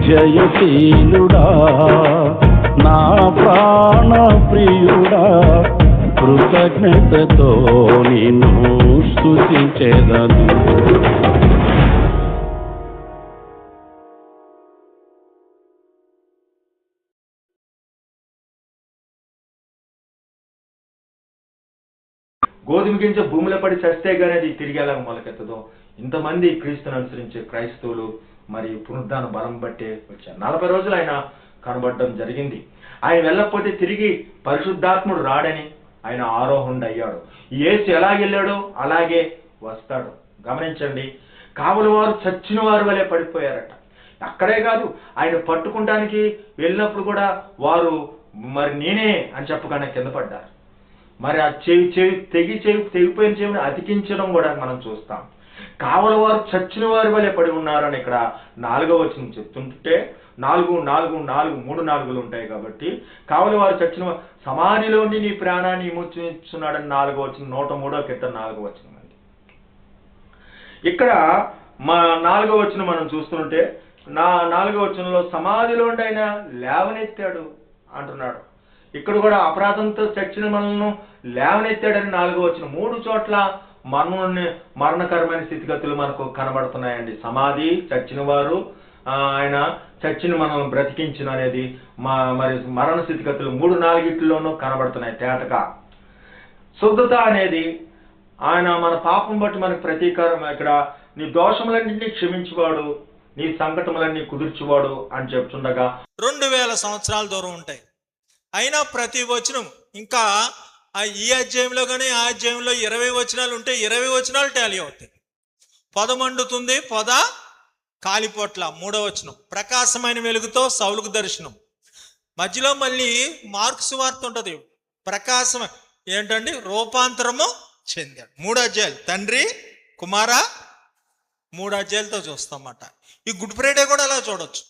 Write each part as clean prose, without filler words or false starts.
జయశీలుడా నా ప్రాణ ప్రియుడా, కృతజ్ఞతతో నిన్ను స్తుతించెదను. గోధుమ గింజ భూమిలో పడి చస్తే గానీ అది తిరిగి ఎలా మొలకెత్తదో, ఇంతమంది క్రీస్తుని అనుసరించే క్రైస్తవులు మరి పునరుద్ధాన బలం బట్టే వచ్చారు. 40 రోజులు ఆయన కనబడడం జరిగింది. ఆయన వెళ్ళకపోతే తిరిగి పరిశుద్ధాత్ముడు రాడని ఆయన ఆరోహణ అయ్యాడు. యేసు ఎలాగెళ్ళాడో అలాగే వస్తాడు. గమనించండి, కావలి వారు చచ్చిన వారి వలె పడిపోయారట. అక్కడే కాదు, ఆయన పట్టుకుంటానికి వెళ్ళినప్పుడు కూడా వారు మరి నేనే అని చెప్పగానే కింద పడ్డారు. మరి ఆ తెగిపోయిన చెవిని అతికించడం కూడా మనం చూస్తాం. కావలి వారు చచ్చిన వారి వలె పడి ఉన్నారని ఇక్కడ 4వ వచనం చెప్తుంటే 3 నాలుగులు ఉంటాయి కాబట్టి కావలి వారు చచ్చిన సమాధిలోని నీ ప్రాణాన్ని విమోచించున్నాడని 4వ వచనం, 103వ కీర్తన 4వ వచనం అండి. ఇక్కడ 4వ వచనం మనం చూస్తుంటే 4వ వచనంలో సమాధిలోండి ఆయన లేవనెత్తాడు అంటున్నాడు. ఇక్కడ కూడా అపరాధంతో చచ్చిన మనల్ని లేవనెత్తాడని 4వ వచనం. 3 చోట్ల మరణకరమైన స్థితిగతులు మనకు కనబడుతున్నాయండి. సమాధి, చచ్చిన వారు, ఆయన చచ్చిన మనల్ని బ్రతికించిన అనేది మరి మరణ స్థితిగతులు 3-4 కనబడుతున్నాయి తేటగా. శుద్ధత అనేది ఆయన మన పాపం బట్టి మనకు ప్రతీకారం. ఇక్కడ నీ దోషములన్నింటినీ క్షమించువాడు, నీ సంకటములన్నీ కుదుర్చువాడు అని చెప్తుండగా 2000 సంవత్సరాల దూరం ఉంటాయి. అయినా ప్రతి వచనం ఇంకా ఈ అధ్యాయంలో కానీ ఆ అధ్యాయంలో 20 వచనాలు ఉంటే 20 వచనాలు టాలీ అవుతాయి. పొద మండుతుంది, పొద కాలిపోట్ల 3వ వచనం. ప్రకాశమైన వెలుగుతో సౌలుకు దర్శనం. మధ్యలో మళ్ళీ మార్కు సువార్త ఉంటుంది. ప్రకాశం ఏంటండి, రూపాంతరము చెందాడు. 3 అధ్యాయాలు తండ్రి కుమార 3 అధ్యాయాలతో చూస్తామన్నమాట. ఈ గుడ్ ఫ్రైడే కూడా అలా చూడొచ్చు,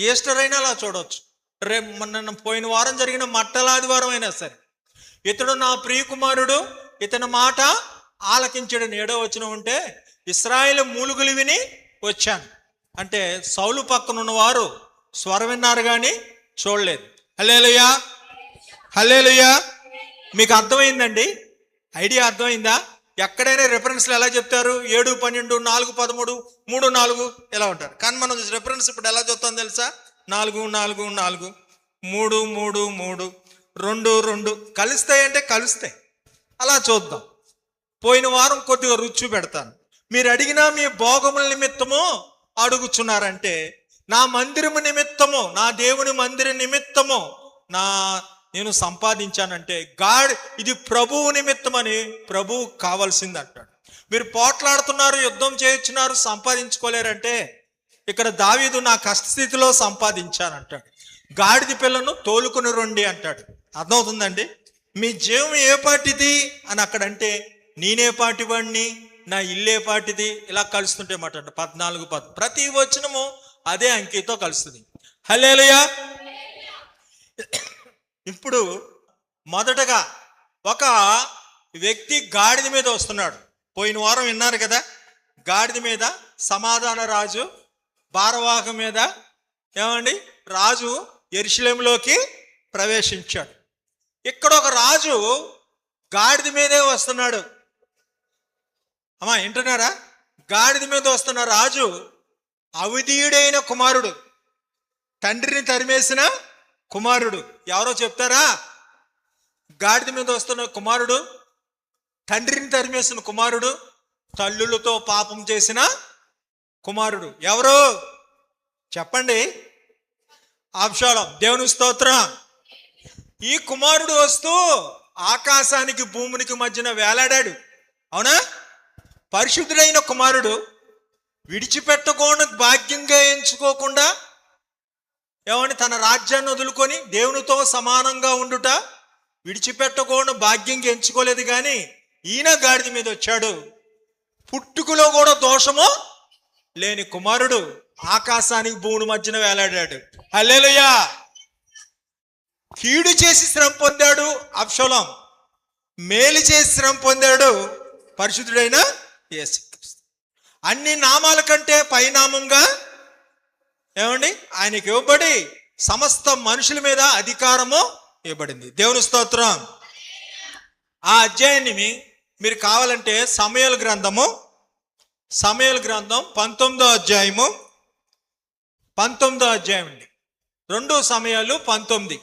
ఈస్టర్ అయినా అలా చూడొచ్చు, రేపు పోయిన వారం జరిగిన మట్టలాదివారం అయినా సరే. ఇతడు నా ప్రియ కుమారుడు, ఇతని మాట ఆలకించడని 7వ వచనం ఉంటే ఇశ్రాయేలు మూలుగులు విని వచ్చాను అంటే సౌలు పక్కనున్న వారు స్వరం విన్నారు కానీ చూడలేదు. హల్లెలూయా, హల్లెలూయా. మీకు అర్థమైందండి? ఐడియా అర్థమైందా? ఎక్కడైనా రెఫరెన్స్లు ఎలా చెప్తారు? 7, 12, 4, 13, 3, 4 ఎలా ఉంటారు. కానీ మనం రెఫరెన్స్ ఇప్పుడు ఎలా చెప్తాం తెలుసా? 4, 4, 4, 3, 3, 3, 2, 2 కలుస్తాయంటే కలుస్తాయి. అలా చూద్దాం. పోయిన వారం కొద్దిగా రుచి పెడతాను. మీరు అడిగినా మీ భోగముల నిమిత్తము అడుగుచున్నారంటే, నా మందిరము నిమిత్తము, నా దేవుని మందిర నిమిత్తము నేను సంపాదించానంటే ఇది ప్రభువు నిమిత్తమని ప్రభువు కావాల్సింది అంటాడు. మీరు పోట్లాడుతున్నారు, యుద్ధం చేయించున్నారు, సంపాదించుకోలేరంటే ఇక్కడ దావీదు నా కష్టస్థితిలో సంపాదించానంటాడు. గాడిద పిల్లను తోలుకుని రండి అంటాడు. అర్థమవుతుందండి? మీ జీవం ఏ పాటిది అని అక్కడంటే నేనే పాటి వాడిని, నా ఇల్లే పాటిది, ఇలా కలుస్తుంటే మాట 14 ప్రతి వచనము అదే అంకెతో కలుస్తుంది. హల్లెలూయా. ఇప్పుడు మొదటగా ఒక వ్యక్తి గాడిద మీద వస్తున్నాడు. పోయిన వారం విన్నారు కదా, గాడిద మీద సమాధాన రాజు, భారవాహం మీద ఏమండి రాజు యెరూషలేములోకి ప్రవేశించాడు. ఇక్కడ ఒక రాజు గాడిద మీదే వస్తున్నాడు. అమ్మా వింటున్నారా? గాడిద మీద వస్తున్న రాజు అవిధీయుడైన కుమారుడు, తండ్రిని తరిమేసిన కుమారుడు. ఎవరో చెప్తారా? గాడిద మీద వస్తున్న కుమారుడు, తండ్రిని తరిమేసిన కుమారుడు, తల్లులతో పాపం చేసిన కుమారుడు. ఎవరు చెప్పండి? అబ్షాలోం. దేవుని స్తోత్రం. ఈ కుమారుడు వస్తూ ఆకాశానికి భూమికి మధ్యన వేలాడాడు. అవునా? పరిశుద్ధుడైన కుమారుడు విడిచిపెట్టకుండా భాగ్యంగా ఎంచుకోకుండా ఏమని తన రాజ్యాన్ని వదులుకొని దేవునితో సమానంగా ఉండుట విడిచిపెట్టకుండా భాగ్యంగా ఎంచుకోలేదు. కానీ ఈయన గాడిద మీద వచ్చాడు. పుట్టుకలో కూడా దోషము లేని కుమారుడు ఆకాశానికి భూమి మధ్యన వేలాడాడు. హల్లెలూయా. కీడు చేసి శ్రమ పొందాడు అబ్షాలోం, మేలు చేసి శ్రమ పొందాడు పరిశుద్ధుడైన యేసుక్రీస్తు. అన్ని నామాల కంటే పైనామంగా ఏమండి ఆయనకి ఇవ్వబడి సమస్త మనుషుల మీద అధికారము ఇవ్వబడింది. దేవుని స్తోత్రం. ఆ అధ్యాయాన్ని మీరు కావాలంటే సమయలు గ్రంథం 19వ అధ్యాయము 19వ అధ్యాయం అండి. 2 సమయాలు 19.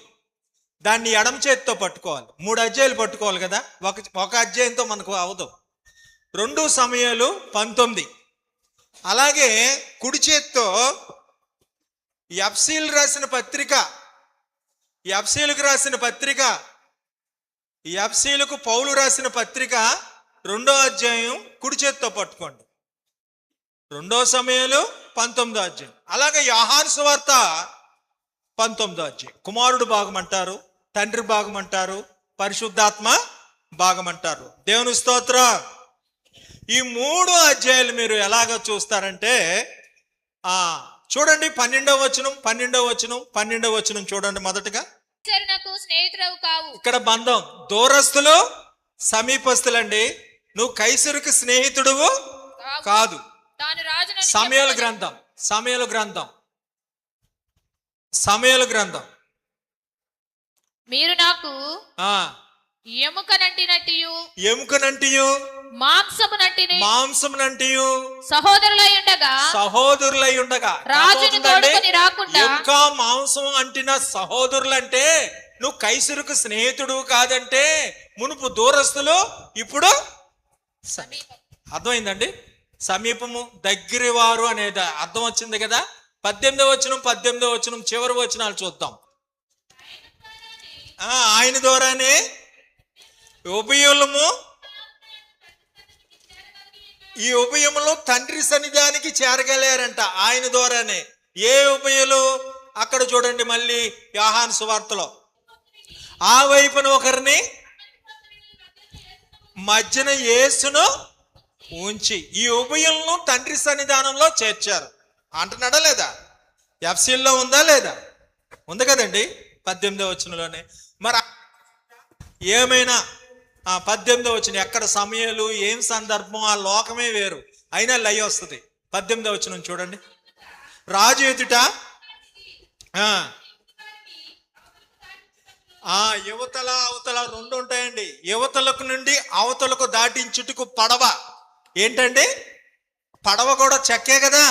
దాన్ని ఎడమ చేతితో పట్టుకోవాలి. 3 అధ్యాయాలు పట్టుకోవాలి కదా, ఒక అధ్యాయంతో మనకు అవదు. 2 సమయాలు 19. అలాగే కుడి చేత్తో ఎఫ్సీలకు రాసిన పత్రిక ఎఫ్సీలకు పౌలు రాసిన పత్రిక 2వ అధ్యాయం కుడి చేత్తో పట్టుకోండి. 2 సమయాలు 19వ అధ్యాయం. అలాగే యోహాను సువార్త 19వ అధ్యాయం. కుమారుడు భాగమంటారు, తండ్రి భాగమంటారు, పరిశుద్ధాత్మ భాగమంటారు. దేవుని స్తోత్రం. ఈ 3 అధ్యాయాలు మీరు ఎలాగ చూస్తారంటే చూడండి 12వ వచనం చూడండి. మొదటగా ఇక్కడ బంధం, దూరస్తులు సమీపస్తులండి. నువ్వు కైసరుకు స్నేహితుడువు కాదు. సమయలు గ్రంథం మీరు నాకు ఎముకనంటియు మాంసమునంటియు సహోదరులై ఉండగా రాజును తోడుకొని రాకుండా ఎముక మాంసం అంటిన సహోదరులంటే నువ్వు కైసరుకు స్నేహితుడు కాదంటే మునుపు దూరస్తులు, ఇప్పుడు అర్థమైందండి. సమీపము, దగ్గరి వారు అనేది అర్థం వచ్చింది కదా. 18వ వచనం చివరి వచనాలు చూద్దాం. ఆయన ద్వారానే ఉభయములు, ఈ ఉభయములు తండ్రి సన్నిధానికి చేరగలేరంట ఆయన ద్వారానే. ఏ ఉభయలు? అక్కడ చూడండి మళ్ళీ యోహాను సువార్తలో, ఆ వైపున ఒకరిని మధ్యన యేసును ఉంచి ఈ ఉభయలను తండ్రి సన్నిధానంలో చేర్చారు అంటున్నాడా లేదా? ఎఫ్సీల్లో ఉందా లేదా? ఉంది కదండి 18వ వచనంలోనే. మరి ఏమైనా 18వ వచనం ఎక్కడ సమయాలు, ఏం సందర్భం, ఆ లోకమే వేరు, అయినా లయ వస్తుంది. 18వ వచనం చూడండి. రాజు ఎదుట యువతల అవతల 2 ఉంటాయండి. యువతలకు నుండి అవతలకు దాటించుటకు పడవ. ఏంటండి పడవ కూడా చెక్కే కదా.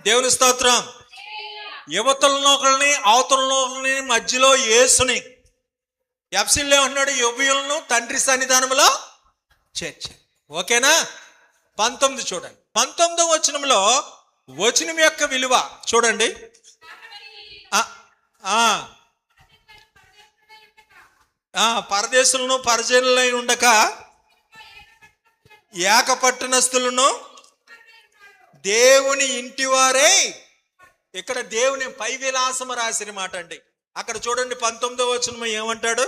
దేవుని స్తోత్రం. యువతలను ఒకరిని అవతలను ఒకరిని మధ్యలో యేసుని. ఎఫ్సీల్లో ఉన్నాడు యువకులను తండ్రి సన్నిధానంలో చేర్చ. ఓకేనా? 19 చూడండి. 19వ వచనంలో వచనం యొక్క విలువ చూడండి. పరదేశులను పరిజనులై ఉండక ఏకపట్టణస్థులను దేవుని ఇంటివారే. ఇక్కడ దేవుని పై విలాసము రాసిన మాట అండి. అక్కడ చూడండి 19వ వచనం ఏమంటాడు?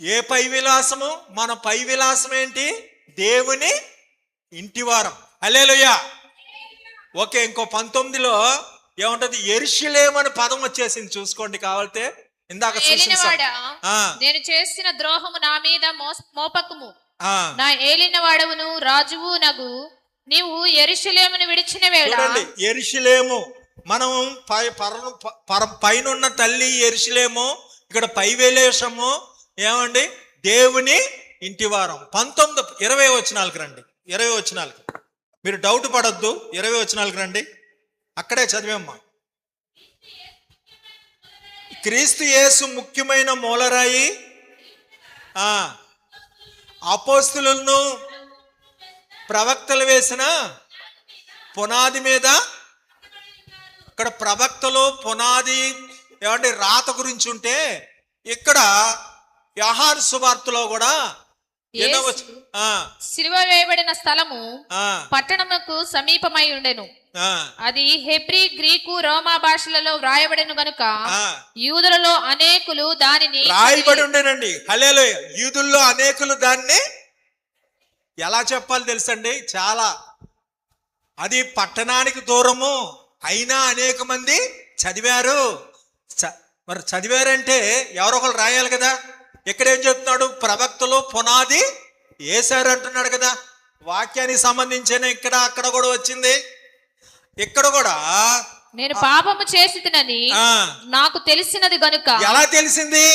ఏ పై విలాసము? మన పై విలాసం ఏంటి? దేవుని ఇంటివారం. హల్లెలూయా. ఓకే. ఇంకో 19లో ఏమంటది? యెరూషలేము అని పదం వచ్చేసింది. చూసుకోండి కావాలితే. ఇందాక నేను చేసిన ద్రోహము నా మీద మోపకము, నా ఏలిన వాడవును రాజువు నగు నీవు యెరూషలేమును విడిచిన వేళ. యెరూషలేము మనం పైనున్న తల్లి యెరూషలేము, ఇక్కడ పై విలాసము ఏమండి? దేవుని ఇంటివారం. 20 వచనాలకు రండి. 20 వచనాలకు మీరు డౌట్ పడొద్దు. 20 వచనాలకు రండి. అక్కడే చదివమ్మా. క్రీస్తు యేసు ముఖ్యమైన మూలరాయి, అపోస్తులను ప్రవక్తలు వేసిన పునాది మీద. ఇక్కడ ప్రవక్తలు పునాది ఏమంటే రాత గురించి ఉంటే, ఇక్కడ యోహాను సువార్తలో కూడా సిలువ వేయబడిన స్థలము పట్టణముకు సమీపమై ఉండెను. అది హెబ్రీ, గ్రీకు, రోమా భాషలలో వ్రాయబడెను గనుక యూదులలో అనేకులు దానిని రాయబడి ఉండేనండి. హల్లెలూయా. యూదుల్లో అనేకులు దాన్ని ఎలా చెప్పాలి తెలుసండి? చాలా, అది పట్టణానికి దూరము అయినా అనేక మంది చదివారు. మరి చదివారంటే ఎవరో ఒకరు రాయాలి కదా. ఇక్కడేం చెప్తున్నాడు? ప్రవక్తలు పునాది వేశారు అంటున్నాడు కదా. వాక్యానికి సంబంధించిన ఇక్కడ అక్కడ కూడా వచ్చింది. ఇక్కడ కూడా నేను పాపము చేసినని నాకు తెలిసినది గనుక. ఎలా తెలిసింది?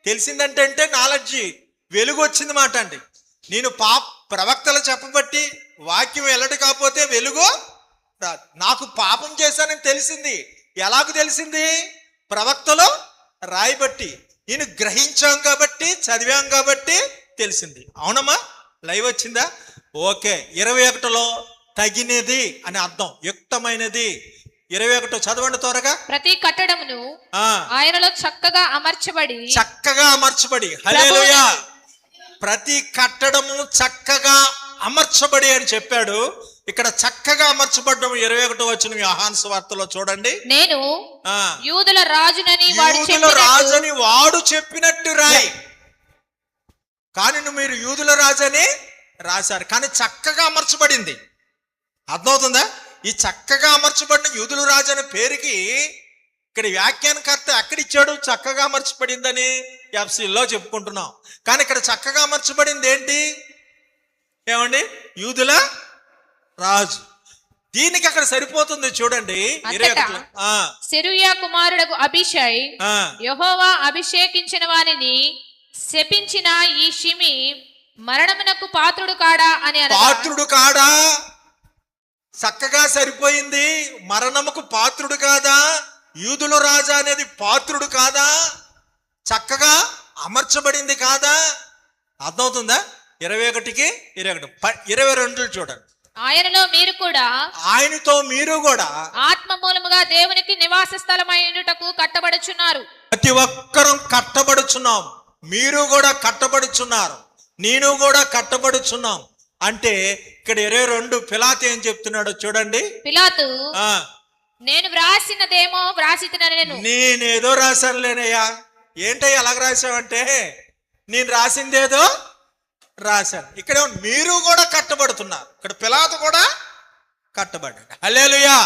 తెలిసిందంటే నాలెడ్జి, వెలుగు వచ్చింది మాట అండి. నేను ప్రవక్తలు చెప్పబట్టి వాక్యం వెల్లడి కాకపోతే వెలుగు రాదు. నాకు పాపం చేశానని తెలిసింది. ఎలాగ తెలిసింది? ప్రవక్తలు రాయబట్టి, నేను గ్రహించాం కాబట్టి, చదివాం కాబట్టి తెలిసింది. అవునమ్మా? లైవ్ వచ్చిందా? ఓకే. 21లో తగినది అని అర్థం, యుక్తమైనది. 21 చదవండి త్వరగా. ప్రతి కట్టడమును ఆయనలో చక్కగా అమర్చబడి. హల్లెలూయా. ప్రతి కట్టడము చక్కగా అమర్చబడి అని చెప్పాడు. ఇక్కడ చక్కగా అమర్చబడ్డం 21 వచ్చిన యోహాను సువార్తలో చూడండి. నేను యూదుల రాజునని వాడు చెప్పినట్టు రాయి. కానీ మీరు యూదుల రాజని రాశారు, కానీ చక్కగా అమర్చబడింది. అర్థమవుతుందా? ఈ చక్కగా అమర్చబడిన యూదుల రాజు అనే పేరుకి ఇక్కడ వ్యాఖ్యానకర్త ఎక్కడిచ్చాడు? చక్కగా అమర్చబడిందని ఎఫ్సీలో చెప్పుకుంటున్నాం. కానీ ఇక్కడ చక్కగా అమర్చబడింది ఏంటి? ఏమండి? యూదుల రాజు. దీనికి అక్కడ సరిపోతుంది చూడండి. సెరూయా కుమారుడు అభిషై యెహోవా అభిషేకించిన వానిని శపించిన ఈ షిమి మరణమునకు పాత్రుడు కాడా అని. పాత్రుడు కాడా? చక్కగా సరిపోయింది. మరణముకు పాత్రుడు కాదా? యూదుల రాజా అనేది పాత్రుడు కాదా? చక్కగా అమర్చబడింది కాదా? అర్థమవుతుందా? 21కి 22 చూడండి. ఆయనతో మీరు కూడా ఆత్మ మూలముగా దేవునికి నివాస స్థలమైనటకు కట్టబడుచున్నారు. ప్రతి ఒక్కరం కట్టబడుచున్నాం. మీరు కూడా కట్టబడుచున్నారు, నేను కూడా కట్టబడుచున్నాం. అంటే ఇక్కడ 22 పిలాతు ఏం చెప్తున్నాడో చూడండి. పిలాతు నేను వ్రాసినదేమో నేనేదో రాశానులేనయ్యా. ఏంటయ్యా అలాగ రాశావంటే, నేను రాసిందేదో రాశాను. ఇక్కడ మీరు కూడా కట్టబడుతున్నారు. ఇక్కడ పిలాతు కూడా కట్టబడ్డాడు. హల్లెలూయా.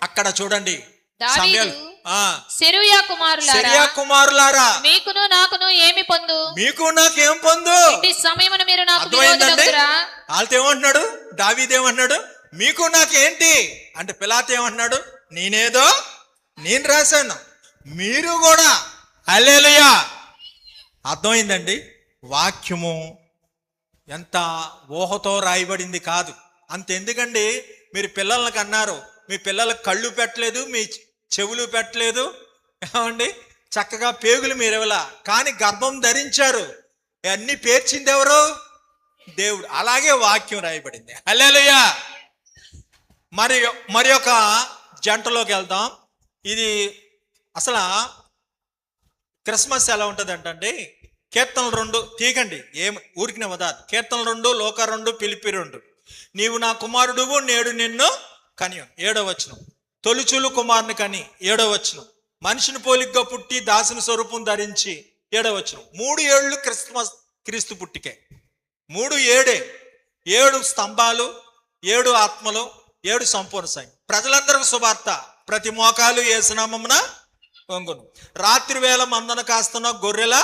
అక్కడ చూడండి. సెరూయా కుమారులారా మీకును నాకును ఏమి పొందు? మీకు నాకేం పొందు? సమయమున మీరు నాకు వాళ్ళతో ఏమంటున్నాడు? దావీదు ఏమంటున్నాడు? మీకు నాకేంటి అంటే, పిలాతు ఏమంటున్నాడు? నేను రాశాను, మీరు కూడా. హల్లెలూయా. అర్థమైందండి? వాక్యము ఎంత ఊహతో రాయబడింది కాదు. అంతెందుకండి, మీరు పిల్లలకి అన్నారు, మీ పిల్లలకు కళ్ళు పెట్టలేదు, మీ చెవులు పెట్టలేదు, ఏమండి? చక్కగా పేగులు మీరు ఇవ్వలా, కానీ గర్భం ధరించారు. అన్ని పేర్చింది ఎవరు? దేవుడు. అలాగే వాక్యం రాయబడింది. హల్లెలూయా. మరి ఒక జంటలోకి వెళ్దాం. ఇది అసలు క్రిస్మస్ ఎలా ఉంటుంది అంటే, కీర్తనలు 2 తీయకండి, ఏం ఊరికిన వదారు. కీర్తనలు 2, లోక 2, పిలిపి 2. నీవు నా కుమారుడువు, నేడు నిన్ను కనియం. 7వ వచనం. తొలిచూలు కుమారుని కని. 7వ వచనం. మనిషిని పోలిగ్గా పుట్టి దాసుని స్వరూపం ధరించి. 7వ వచనం. 3 ఏళ్ళు క్రీస్తు పుట్టికే. 3 ఏడే. 7 స్తంభాలు, 7 ఆత్మలు, 7 సంపూర్ణ సైన్యం. ప్రజలందరికీ శుభార్త. ప్రతి మోకాలు యేసునామమున వంగును. రాత్రి వేళ మందన కాస్తున్న గొర్రెల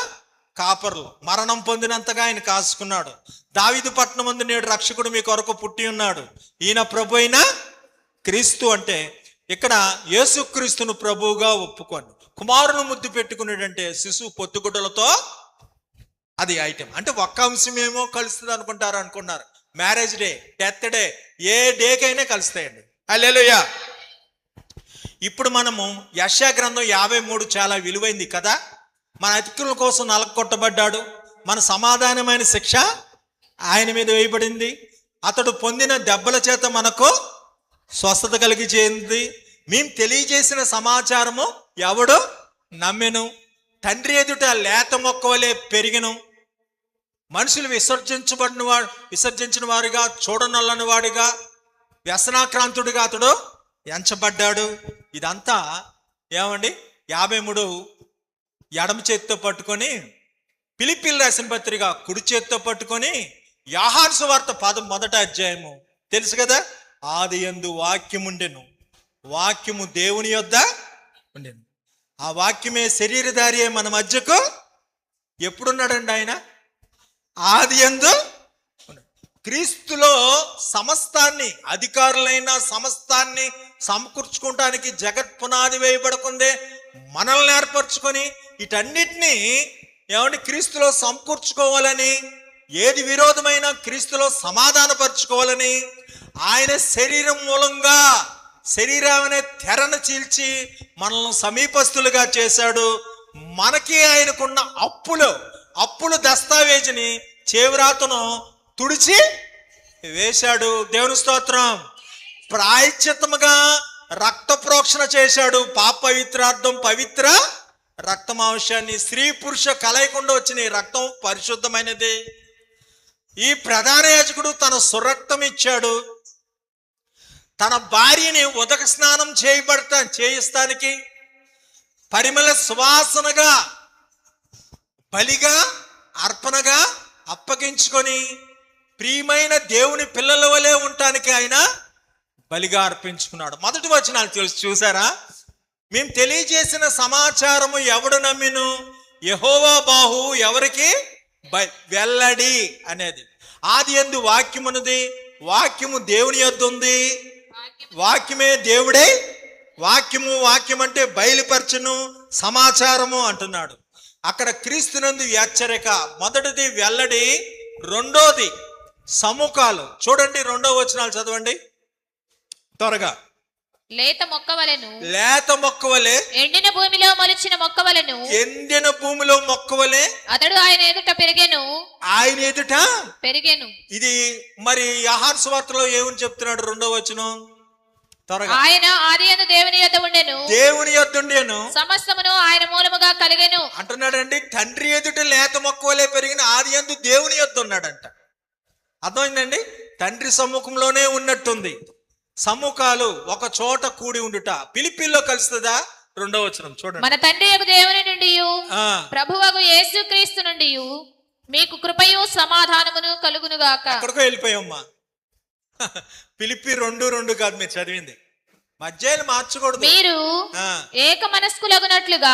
కాపర్లు. మరణం పొందినంతగా ఆయన కాసుకున్నాడు. దావీదు పట్టణం ముందు నేడు రక్షకుడు మీ కొరకు పుట్టి ఉన్నాడు. ఈయన ప్రభు అయిన క్రీస్తు. అంటే ఇక్కడ యేసుక్రీస్తును ప్రభువుగా ఒప్పుకోండి. కుమారుని ముద్దు పెట్టుకునేటంటే శిశువు పొత్తుగుడ్డలతో అది ఐటెం. అంటే ఒక్క అంశమేమో కలుస్తుంది అనుకున్నారు. మ్యారేజ్ డే, డెత్ డే, ఏ డేకైనా కలుస్తాయండి. హల్లెలూయా. ఇప్పుడు మనము యెషయా గ్రంథం 53 చాలా విలువైంది కదా. మన అతిక్రమల కోసం నలగొట్టబడ్డాడు. మన సమాధానమైన శిక్ష ఆయన మీద వేయబడింది. అతడు పొందిన దెబ్బల చేత మనకు స్వస్థత కలిగి చేయింది. మేము తెలియజేసిన సమాచారము ఎవడు నమ్మెను? తండ్రి ఎదుట లేత మొక్క వలె పెరిగెను. మనుషులు విసర్జించిన వారుగా, చూడనల్లని వాడిగా, వ్యసనాక్రాంతుడిగా అతడు ఎంచబడ్డాడు. ఇదంతా ఏమండి 53 ఎడమ చేతితో పట్టుకొని, ఫిలిప్పీయులకు రాసిన పత్రిక కుడి చేతితో పట్టుకొని, యోహాను సువార్త 1వ అధ్యాయము తెలుసు కదా. ఆదియందు వాక్యముండెను, వాక్యము దేవుని యొద్ద ఉండెను, ఆ వాక్యమే శరీరధారి మన మధ్యకు ఎప్పుడున్నాడండి ఆయన? ఆదియందు. క్రీస్తులో సమస్తాన్ని, అధికారులైన సమస్తాన్ని సమకూర్చుకోవటానికి జగత్ పునాది వేయబడకుందే మనల్ని ఏర్పరచుకొని వీటన్నిటినీ ఏమంటే క్రీస్తులో సమకూర్చుకోవాలని, ఏది విరోధమైన క్రీస్తులో సమాధానపరచుకోవాలని ఆయన శరీరం మూలంగా శరీరం అనే తెరను చీల్చి మనల్ని సమీపస్తులుగా చేశాడు. మనకి ఆయనకున్న అప్పులు దస్తావేజుని చేవ్రాతను తుడిచి వేశాడు. దేవుని స్తోత్రం. ప్రాయశ్చిత్తముగా రక్త ప్రోక్షణ చేశాడు. పాప పవిత్రార్థం పవిత్ర రక్తమాంశాన్ని, స్త్రీ పురుష కలయకుండా వచ్చిన ఈ రక్తం పరిశుద్ధమైనది. ఈ ప్రధాన యాజకుడు తన సురక్తం ఇచ్చాడు. తన భార్యని ఉదక స్నానం చేయిస్తానికి పరిమళ సువాసనగా బలిగా అర్పణగా అప్పగించుకొని ప్రియమైన దేవుని పిల్లల వలె ఉండటానికి ఆయన బలిగా అర్పించుకున్నాడు. మొదటి వచనాలు చూసారా? మేము తెలియజేసిన సమాచారము ఎవడు నమ్మిను? యెహోవా బాహు ఎవరికి వెల్లడి అనేది. ఆది యందు వాక్యమున్నది, వాక్యము దేవుని యొద్ద ఉంది, వాక్యమే దేవుడే. వాక్యం అంటే బయలుపరచును, సమాచారము అంటున్నాడు. అక్కడ క్రీస్తునందు హెచ్చరిక. మొదటిది వెల్లడి, రెండోది సముఖాలు. చూడండి 2వ వచనాలు చదవండి త్వరగా. లేత మొక్కవలెను, లేత మొక్కవలే, ఎండిన భూమిలో మొలిచిన మొక్కవలెను, ఎండిన భూమిలో మొక్కవలే అతడు ఆయన ఎదుట పెరిగెను. ఇది మరి యోహాను సువార్తలో ఏమని చెప్తున్నాడు? 2వ వచనం త్వరగా. ఆయన ఆదియందు దేవుని యొద్ద ఉండెను, దేవుని యొద్ద ఉండెను, సమస్తమును ఆయన మూలముగా కలిగెను అంటున్నాడండి. తండ్రి ఎదుట లేత మొక్కవలే పెరిగిన ఆదియందు దేవుని యొద్ద ఉన్నాడంట. అర్థమైందండి? తండ్రి సమ్ముఖంలోనే ఉన్నట్టుంది. సమ్ముఖాలు ఒక చోట కూడి ఉండుట. ఫిలిప్పీల్లో కలుస్తుందా? 2వ వచనం చూడండి. మన తండ్రి యొక్క దేవుని నుండి ప్రభువగు యేసుక్రీస్తు నుండి మీకు కృపయు సమాధానమును కలుగునుగాక. అక్కడికో వెళ్ళిపోయామ్మా. ఫిలిప్పీ 2:2 కాదు మీరు చదివింది. మధ్యలో మార్చకూడదు. మీరు ఏక మనస్కులగునట్లుగా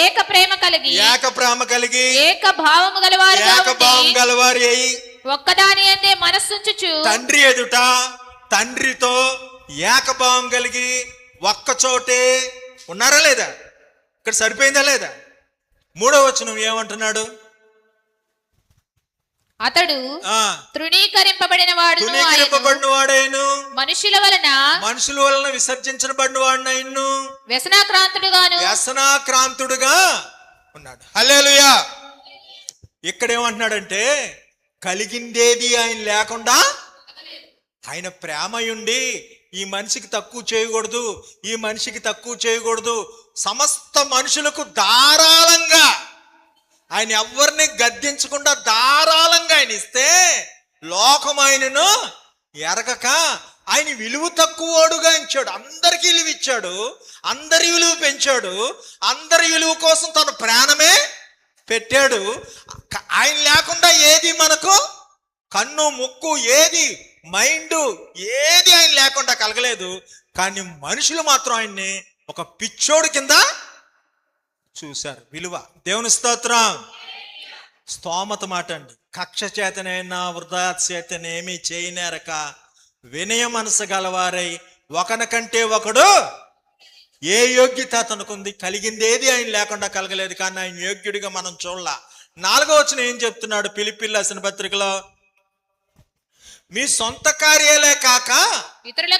ఏక ప్రేమ కలిగి ఏక భావము గలవారు అయి ఒక్కదాని అందే మనస్సుంచుచు తండ్రి ఎదుట తండ్రితో ఏకభావం కలిగి ఒక్క చోటే ఉన్నారా లేదా? ఇక్కడ సరిపోయిందా లేదా? 3వ వచనం ఏమంటున్నాడు? అతడు తృణీకరింపబడిన వాడైను, మనుషుల వలన విసర్జించబడిన వాడినైను, వ్యసనాక్రాంతుడుగా ఉన్నాడు. హల్లెలూయా. ఇక్కడ ఏమంటున్నాడంటే కలిగిందేది ఆయన లేకుండా, ఆయన ప్రేమయుండి ఈ మనిషికి తక్కువ చేయకూడదు, సమస్త మనుషులకు ధారాళంగా ఆయన ఎవరిని గద్దించకుండా ధారాళంగా ఆయన ఇస్తే లోకం ఆయనను ఎరగక ఆయన విలువ తక్కువోడుగా ఇచ్చాడు. అందరికీ విలువ ఇచ్చాడు, అందరి విలువ పెంచాడు, అందరి విలువ కోసం తన ప్రాణమే పెట్టాడు. ఆయన లేకుండా ఏది మనకు కన్ను ముక్కు ఏది మైండ్ ఏది ఆయన లేకుండా కలగలేదు. కానీ మనుషులు మాత్రం ఆయన్ని ఒక పిచ్చోడు కింద చూశారు. విలువ. దేవుని స్తోత్రం. స్తోమత మాట అండి. కక్ష చేతనైనా వృధా చేతనేమి చేయనేరక వినయ మనసు గలవారై ఒకనకంటే ఒకడు ఏ యోగ్యత అతనుకుంది. కలిగిందేది ఆయన లేకుండా కలగలేదు, కానీ ఆయన యోగ్యుడిగా మనం చూడాల. 4వ వచనం ఏం చెప్తున్నాడు? ఫిలిప్పీయులకు రాసిన పత్రికలో మీ సొంత కార్యాలే కాక ఇతరుల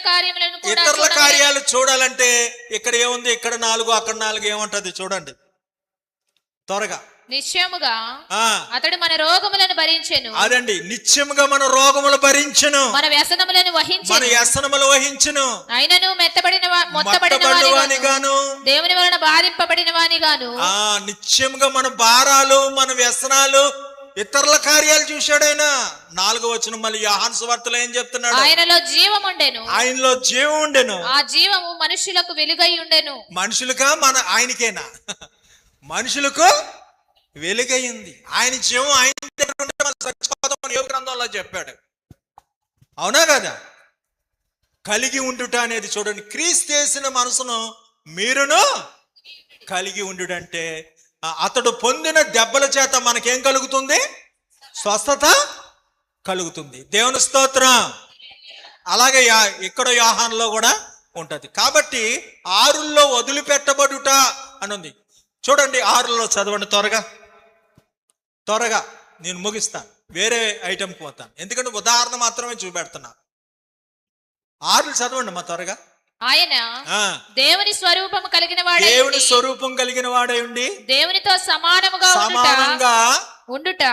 కార్యాలు చూడాలంటే ఇక్కడ ఏముంది? ఇక్కడ 4 అక్కడ 4 ఏముంటది చూడండి త్వరగా. నిశ్చయముగా అతడు మన రోగములను భరించెను. అదండి, నిశ్చయముగా మన రోగములు భరించెను, మన వ్యసనములను వహించెను. ఆయనను మొత్తబడిన వానిగాను దేవుని వలన బాధింపబడిన వానిగాను. నిశ్చయముగా మన భారాలు మన వ్యసనాలు ఇతరుల కార్యాలు చూశాడు ఆయన. 4వ వచనం మళ్ళీ యోహాను సువార్తలో ఏం చెప్తున్నాడు? ఆయనలో జీవం ఉండెను, ఆ జీవము మనుషులకు వెలుగై ఉండెను. మనుషులుగా ఆయనకేనా? మనుషులకు వెలుగైంది. ఆయన జీవం ఆయన యోగ గ్రంథంలో చెప్పాడు. అవునా కదా? కలిగి ఉండుట అనేది చూడండి. క్రీస్తు చేసిన మనసును మీరును కలిగి ఉండుడంటే అతడు పొందిన దెబ్బల చేత మనకేం కలుగుతుంది? స్వస్థత కలుగుతుంది. దేవుని స్తోత్రం. అలాగే ఇక్కడ యోహానులో కూడా ఉంటది. కాబట్టి 6లో వదిలిపెట్టబడుట అని ఉంది. చూడండి 6లో చదవండి త్వరగా నేను ముగిస్తాను, వేరే ఐటెంకి పోతాను, ఎందుకంటే ఉదాహరణ మాత్రమే చూపెడుతున్నా. 6 చదవండి మా త్వరగా. ఆయన దేవుని స్వరూపము కలిగిన వాడై దేవుని స్వరూపం కలిగిన వాడై ఉండి దేవునితో సమానముగా ఉండుట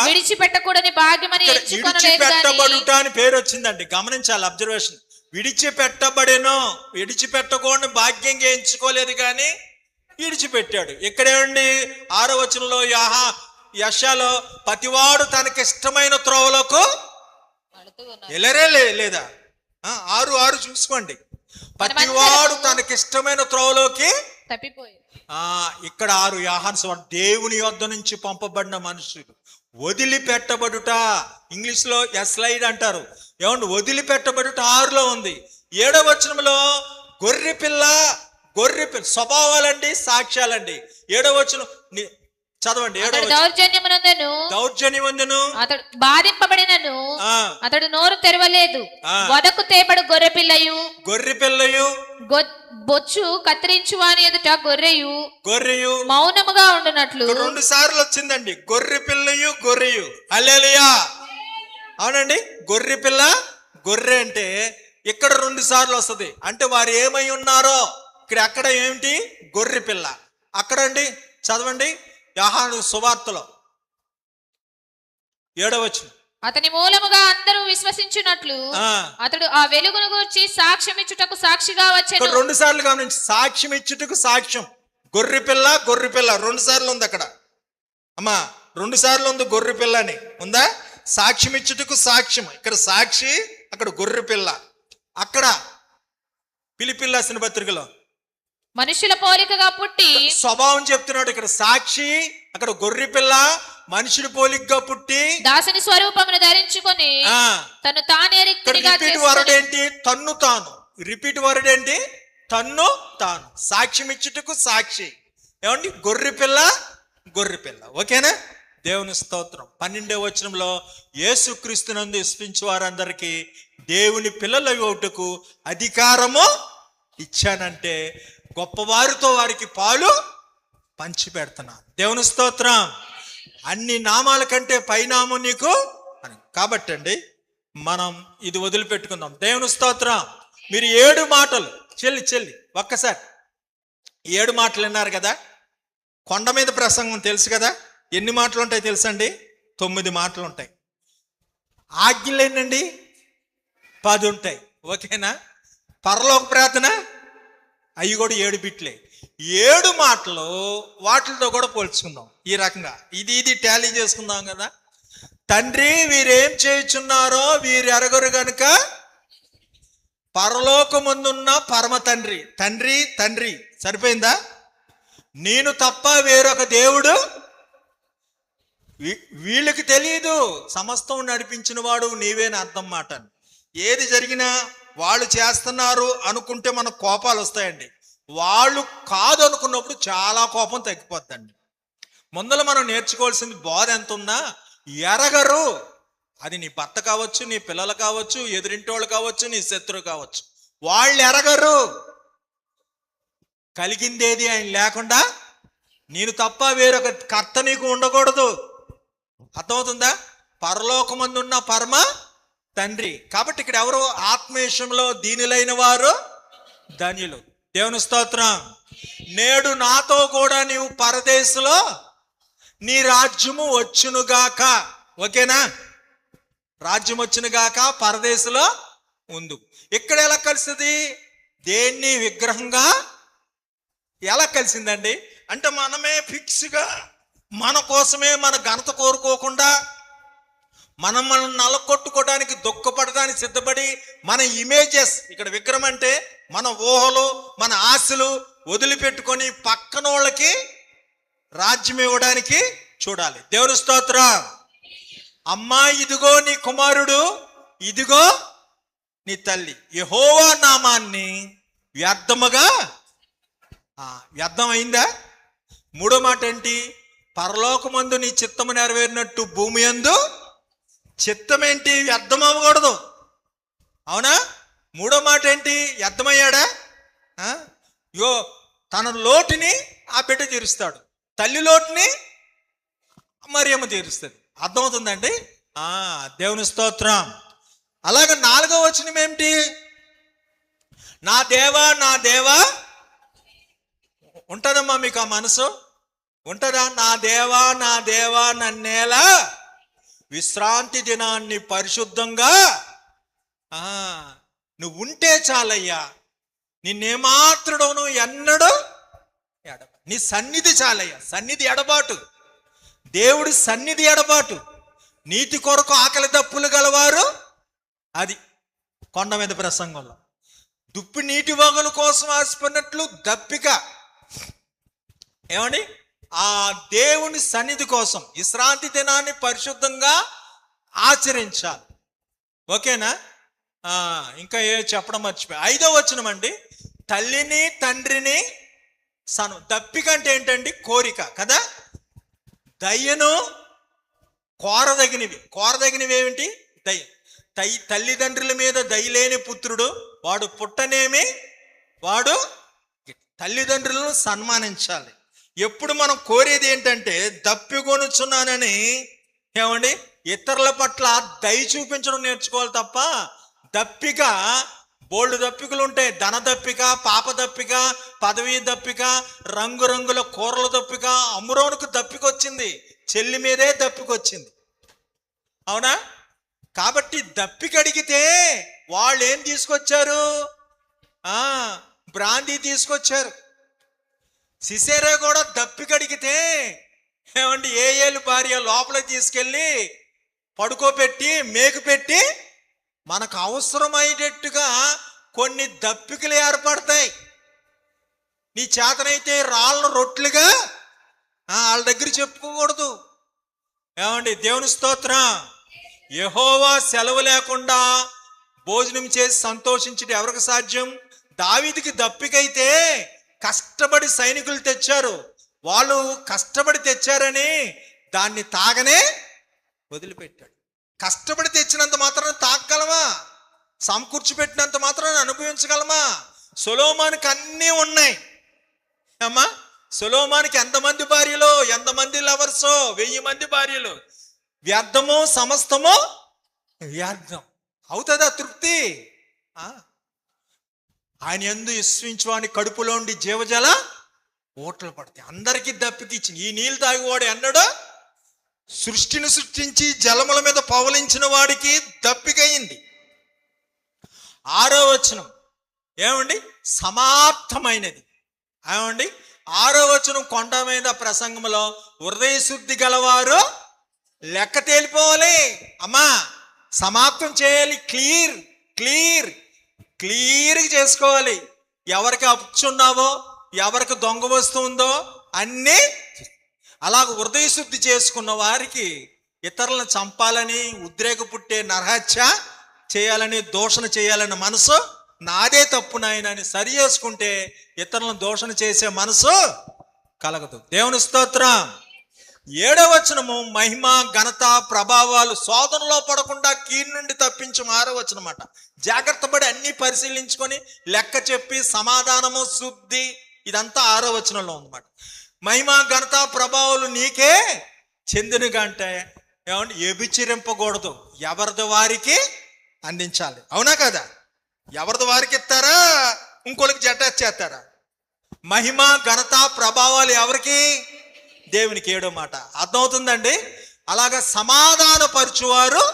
విడిచిపెట్టకూడని భాగ్యమని విడిచిపెట్టబడుట అని పేరు వచ్చిందండి. గమనించాలి, అబ్జర్వేషన్. విడిచిపెట్టబడేనో, విడిచిపెట్టకూడని భాగ్యంగా ఎంచుకోలేదు కానీ విడిచిపెట్టాడు. ఇక్కడేమండి 6వ వచనంలో యెషయాలో ప్రతివాడు తనకిష్టమైన త్రోవలకు వెళ్ళరే లేదా? 6 చూసుకోండి. ప్రతివాడు తనకిష్టమైన త్రోవలోకి తప్పిపోయి. ఇక్కడ 6 యోహాను సువార్త. దేవుని యొద్ద నుంచి పంపబడిన మనుషులు వదిలిపెట్టబడుట, ఇంగ్లీష్ లో ఎస్లైడ్ అంటారు. ఏమండి, వదిలిపెట్టబడుట 6లో ఉంది. 7వ వచనంలో గొర్రె పిల్ల స్వభావాలండి, సాక్ష్యాలండి. 7వ వచనం చదవండి. దౌర్జన్యమందును అతడు బాధింపబడినను అతడు నోరు తెరవలేదు. వదకు తేపడు గొర్రె పిల్లయు బొచ్చు కత్తిరించు వాని ఎదుట గొర్రెయు మౌనముగా ఉండునట్లు. 2 సార్లు వచ్చిందండి గొర్రె పిల్లయు. హల్లెలూయా. అవునండి, గొర్రె పిల్ల గొర్రె అంటే ఇక్కడ 2 సార్లు వస్తుంది. అంటే వారు ఏమై ఉన్నారో అక్కడ ఏమిటి? గొర్రె పిల్ల. అక్కడండి చదవండి యోహాను సువార్తలో 7వ వచనం. అతని మూలముగా అందరూ విశ్వసించున్నట్లు అతడు ఆ వెలుగును గూర్చి సాక్ష్యం ఇచ్చుటకు సాక్షిగా వచ్చెను. 2 సార్లు గమనించి, సాక్ష్యం ఇచ్చుటకు సాక్ష్యం. గొర్రె పిల్ల 2 సార్లు ఉంది అక్కడ. అమ్మా 2 సార్లు ఉంది గొర్రె పిల్ల అని ఉందా? సాక్ష్యం ఇచ్చుటకు సాక్ష్యం. ఇక్కడ సాక్షి, అక్కడ గొర్రె పిల్ల. అక్కడ ఫిలిప్పీయులకు రాసిన పత్రికలో మనుషుల పోలికగా పుట్టి స్వభావం చెప్తున్నాడు. ఇక్కడ సాక్షి, అక్కడ గొర్రె పిల్ల, మనుషుల పోలికగా పుట్టి దాసుని స్వరూపమును ధరించుకొని తను తానే రిక్తునిగా రిపీట్ వర్డ్ ఏంటి? తన్ను తాను. రిపీట్ వర్డ్ ఏంటి? తన్ను తాను. సాక్ష్యం ఇచ్చుటకు సాక్షి. ఏమండి? గొర్రె పిల్ల. ఓకేనా? దేవుని స్తోత్రం. 12వ వచనంలో యేసుక్రీస్తునందు విశ్వసించు వారందరికీ దేవుని పిల్లలయ్యుటకు అధికారము ఇచ్చానంటే గొప్పవారితో వారికి పాలు పంచి పెడుతున్నాను. దేవుని స్తోత్రం. అన్ని నామాల కంటే పైనామం నీకు అని. కాబట్టి అండి మనం ఇది వదిలిపెట్టుకుందాం. దేవుని స్తోత్రం. మీరు 7 మాటలు చెల్లి ఒక్కసారి 7 మాటలు విన్నారు కదా. కొండ మీద ప్రసంగం తెలుసు కదా. ఎన్ని మాటలు ఉంటాయి తెలుసండి? 9 మాటలు ఉంటాయి. ఆజ్ఞలు ఏంటండి? 10 ఉంటాయి. ఓకేనా? పరలోక ప్రార్థన అవి కూడా 7 బిట్లే. 7 మాటలు వాటితో కూడా పోల్చుకుందాం. ఈ రకంగా ఇది టాలీ చేసుకుందాం కదా. తండ్రి వీరేం చేయుచున్నారో వీరు ఎరగరు గనుక పరలోకమందున్న పరమ తండ్రి. తండ్రి సరిపోయిందా? నేను తప్ప వేరొక దేవుడు వీళ్ళకి తెలియదు. సమస్తం నడిపించిన వాడు నీవేని అర్థం మాట. ఏది జరిగినా వాళ్ళు చేస్తున్నారు అనుకుంటే మనకు కోపాలు వస్తాయండి. వాళ్ళు కాదు అనుకున్నప్పుడు చాలా కోపం తగ్గిపోద్దండి. ముందర మనం నేర్చుకోవాల్సింది బోధ ఎంత ఉన్నా ఎరగరు. అది నీ భర్త కావచ్చు, నీ పిల్లలు కావచ్చు, ఎదురింటోళ్ళు కావచ్చు, నీ శత్రువు కావచ్చు. వాళ్ళు ఎరగరు. కలిగిందేది ఆయన లేకుండా నేను తప్ప వేరొక కర్త నీకు ఉండకూడదు. అర్థమవుతుందా? పరలోకమందున్న పరమ తండ్రి. కాబట్టి ఇక్కడ ఎవరు? ఆత్మవిషయంలో దీనులైన వారు ధన్యులు. దేవుని స్తోత్రం. నేడు నాతో కూడా నీవు పరదేశంలో నీ రాజ్యము వచ్చునుగాక. ఓకేనా? రాజ్యం వచ్చునుగాక, పరదేశంలో ఉండు. ఇక్కడ ఎలా కలిసింది? దేన్ని విగ్రహంగా ఎలా కలిసిందండి? అంటే మనమే ఫిక్స్గా మన కోసమే మన ఘనత కోరుకోకుండా మనం నలకొట్టుకోవడానికి దుఃఖపడడానికి సిద్ధపడి మన ఇమేజెస్, ఇక్కడ విగ్రహం అంటే మన ఊహలు మన ఆశలు వదిలిపెట్టుకొని పక్కన వాళ్ళకి రాజ్యం ఇవ్వడానికి చూడాలి. దేవుని స్తోత్రం. అమ్మా ఇదిగో నీ కుమారుడు, ఇదిగో నీ తల్లి. యెహోవా నామాన్ని వ్యర్థముగా వ్యర్థమైందా? 3వ మాట ఏంటి? పరలోకమందు నీ చిత్తము నెరవేరినట్టు భూమి యందు చిత్తం ఏంటి? వ్యర్థం అవ్వకూడదు. అవునా? మూడో మాట ఏంటి? వ్యర్థమయ్యాడా? యో తన లోటుని ఆ బిడ్డ తీరుస్తాడు, తల్లి లోటుని మరియమ్మ తీరుస్తుంది. అర్థమవుతుందండి? దేవుని స్తోత్రం. అలాగే 4వ వచనం ఏమిటి? నా దేవా నా దేవా. ఉంటుందమ్మా మీకు ఆ మనసు? ఉంటుందా? నా దేవా నన్నేలా విశ్రాంతి దినాన్ని పరిశుద్ధంగా నువ్వు ఉంటే చాలయ్యా, నిన్నేమాత్రుడోను ఎన్నడు నీ సన్నిధి చాలయ్యా. సన్నిధి ఎడబాటు, దేవుడి సన్నిధి ఎడబాటు. నీతి కొరకు ఆకలి దప్పులు గలవారు, అది కొండ మీద ప్రసంగంలో. దుప్పి నీటి వాగుల కోసం ఆశపడినట్లు దప్పిక. ఏమండి? ఆ దేవుని సన్నిధి కోసం విశ్రాంతి దినాన్ని పరిశుద్ధంగా ఆచరించాలి. ఓకేనా? ఇంకా చెప్పడం మర్చిపోయి 5వ వచనం అండి. తల్లిని తండ్రిని దప్పిక అంటే ఏంటండి? కోరిక కదా. దయ్యను కోరదగినవి ఏమిటి? తల్లిదండ్రుల మీద దయలేని పుత్రుడు వాడు పుట్టనేమి, వాడు తల్లిదండ్రులను సన్మానించాలి. ఎప్పుడు మనం కోరేది ఏంటంటే దప్పికొనుచున్నానని, ఏమండి, ఇతరుల పట్ల దయ చూపించడం నేర్చుకోవాలి తప్ప దప్పిక, బోల్డ్ దప్పికలు ఉంటాయి. ధన దప్పిక, పాప దప్పిక, పదవీ దప్పిక, రంగురంగుల కూరల దప్పిక. అమ్మురోనుకు దప్పికొచ్చింది, చెల్లి మీదే దప్పికొచ్చింది. అవునా? కాబట్టి దప్పిక అడిగితే వాళ్ళు ఏం తీసుకొచ్చారు? బ్రాందీ తీసుకొచ్చారు. సిసేరా కూడా దప్పిక అడిగితే ఏమండి ఏలు భార్య లోపలికి తీసుకెళ్ళి పడుకోబెట్టి మేకు పెట్టి మనకు అవసరమయ్యేటట్టుగా కొన్ని దప్పికలు ఏర్పడతాయి. నీ చేతనైతే రాళ్ళను రొట్లుగా వాళ్ళ దగ్గర చెప్పుకోకూడదు. ఏమండి? దేవుని స్తోత్రం. యెహోవా సెలవు లేకుండా భోజనం చేసి సంతోషించడం ఎవరికి సాధ్యం? దావీదుకి దప్పికైతే కష్టపడి సైనికులు తెచ్చారు, వాళ్ళు కష్టపడి తెచ్చారని దాన్ని తాగనే వదిలిపెట్టాడు. కష్టపడి తెచ్చినంత మాత్రాన తాగగలమా? సమకూర్చిపెట్టినంత మాత్రాన అనుభవించగలమా? సొలొమోనుకి అన్నీ ఉన్నాయి అమ్మా. సొలొమోనుకి ఎంతమంది భార్యలు, ఎంతమంది లవర్సో, 1000 మంది భార్యలు. వ్యర్థము సమస్తము వ్యర్థం. అవుతుందా తృప్తి? ఆయన యందు విశ్వసించువాని కడుపులోండి జీవజల ఓటలు పడతాయి. అందరికీ దప్పికిచ్చింది. ఈ నీళ్ళు తాగివాడు ఎన్నడో సృష్టిని సృష్టించి జలముల మీద పవలించిన వాడికి దప్పికయింది. 6వ వచనం ఏమండి? సమాప్తమైనది. ఏమండి? 6వ వచనం కొండ మీద ప్రసంగంలో హృదయ శుద్ధి గలవారు లెక్క తేలిపోవాలి. అమ్మా సమాప్తం చేయాలి. క్లియర్గా చేసుకోవాలి. ఎవరికి అప్పుచున్నావో, ఎవరికి దొంగ వస్తువు ఉందో అన్నీ అలాగ హృదయ శుద్ధి చేసుకున్న వారికి ఇతరులను చంపాలని, ఉద్రేక పుట్టే నరహత్య చేయాలని, దూషణ చేయాలని మనసు నాదే తప్పు నాయనని సరి చేసుకుంటే ఇతరులను దూషణ చేసే మనసు కలగదు. దేవుని స్తోత్రం. 7వ వచనము మహిమ ఘనత ప్రభావాలు శోధనలో పడకుండా కీడు నుండి తప్పించు. 6వ వచనం అన్నమాట. జాగ్రత్త పడి అన్ని పరిశీలించుకొని లెక్క చెప్పి సమాధానము శుద్ధి ఇదంతా 6వ వచనంలో ఉందన్నమాట. మహిమ ఘనత ప్రభావాలు నీకే చెందినగా అంటే ఏమంటే వ్యభిచరింపకూడదు, ఎవరిది వారికి అందించాలి. అవునా కదా? ఎవరిది వారికి ఇస్తారా, ఇంకోళ్ళకి జట్ట చేస్తారా? మహిమ ఘనత ప్రభావాలు ఎవరికి? దేవునికి. 7వ మాట అర్థమవుతుందండి. అలాగా సమాధానపరచువారు,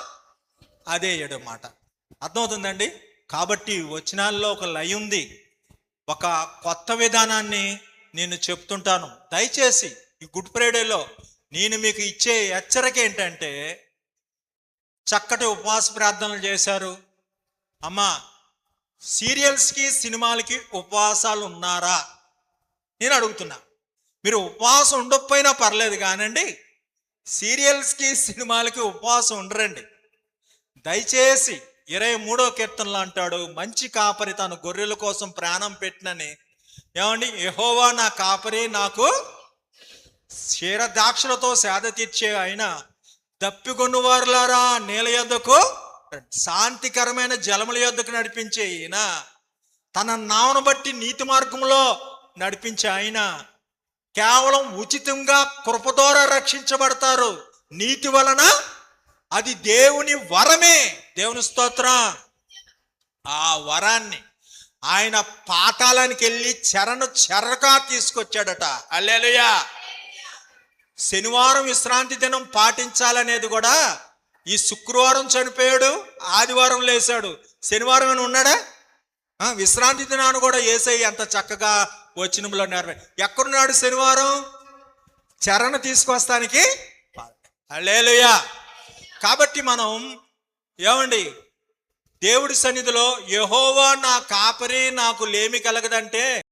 అదే 7వ మాట. అర్థమవుతుందండి. కాబట్టి వచనాల్లో ఒక లయ ఉంది, ఒక కొత్త విధానాన్ని నేను చెప్తుంటాను. దయచేసి ఈ గుడ్ ఫ్రైడేలో నేను మీకు ఇచ్చే హెచ్చరిక ఏంటంటే, చక్కటి ఉపవాస ప్రార్థనలు చేశారు అమ్మా, సీరియల్స్కి సినిమాలకి ఉపవాసాలు ఉన్నారా నేను అడుగుతున్నా. మీరు ఉపవాసం ఉండకపోయినా పర్లేదు కానండి, సీరియల్స్కి సినిమాలకి ఉపవాసం ఉండరండి దయచేసి. 23వ కీర్తనలో అంటాడు, మంచి కాపరి తన గొర్రెల కోసం ప్రాణం పెట్టినని. ఏమండి? యెహోవా నా కాపరి, నాకు క్షీర ద్రాక్షలతో సేద తీర్చే ఆయన దప్పికొను వారులారా నీళ్ళ యొద్దకు, శాంతికరమైన జలముల యొద్దకు నడిపించే ఈయన, తన నామను బట్టి నీతి మార్గంలో నడిపించే ఆయన, కేవలం ఉచితంగా కృప ద్వారా రక్షించబడతారు. నీతి వలన అది దేవుని వరమే. దేవుని స్తోత్రం. ఆ వరాన్ని ఆయన పాతాళానికి వెళ్ళి చెరగా తీసుకొచ్చాడట. హల్లెలూయా. శనివారం విశ్రాంతి దినం పాటించాలనేది కూడా, ఈ శుక్రవారం చనిపోయాడు, ఆదివారం లేచాడు, శనివారం ఏమైనా ఉన్నాడా? విశ్రాంతి దినాన్ని కూడా యేసయ్య ఎంత చక్కగా వచనంలో నెరవేర్చాడు. ఎక్కడున్నాడు శనివారం? చెరను తీసుకొస్తానికి. హల్లెలూయా. కాబట్టి మనం ఏమండి, దేవుడి సన్నిధిలో యెహోవా నా కాపరి, నాకు లేమి కలగదంటే